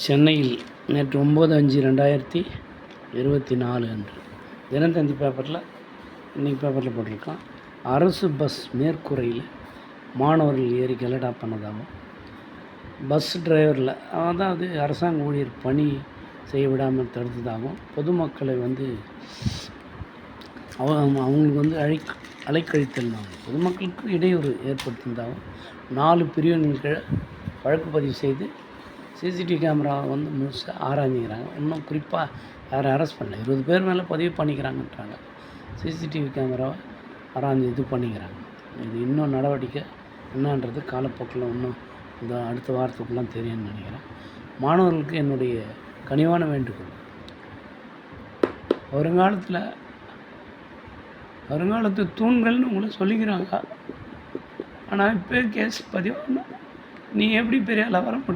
சென்னையில் நேற்று 9/5/2024 அன்று தினத்தந்தி பேப்பரில் இன்றைக்கி பேப்பரில் போட்டிருக்கான். அரசு பஸ் மேற்கூரையில் மாணவர்கள் ஏறி கலடா பண்ணதாகவும், பஸ் டிரைவரில் அதாவது அரசாங்க ஊழியர் பணி செய்ய விடாமல் தடுத்ததாகவும், பொதுமக்களை அவங்களுக்கு அலைக்கழித்தல் பொதுமக்களுக்கு இடையூறு ஏற்படுத்தியதாகவும் 4 பிரிவின் கீழே வழக்கு பதிவு செய்து சிசிடிவி கேமராவை முழுசாக ஆராய்ஞ்சிக்கிறாங்க. இன்னும் குறிப்பாக யாரும் அரெஸ்ட் பண்ணல. 20 பேர் மேலே பதிவு பண்ணிக்கிறாங்கன்றாங்க. சிசிடிவி கேமராவை ஆராய்ஞ்சு இது பண்ணிக்கிறாங்க. இது இன்னும் நடவடிக்கை என்னன்றது காலப்போக்கில் இன்னும் இந்த அடுத்த வாரத்துக்குலாம் தெரியும்னு நினைக்கிறேன். மாணவர்களுக்கு என்னுடைய கனிவான வேண்டுகோள், வருங்காலத்து தூண்கள்னு உங்களை சொல்லிக்கிறாங்க. ஆனால் இப்போ கேஸ் பதிவு நீ எப்படி பெரிய ஆளாக வர முடியும்?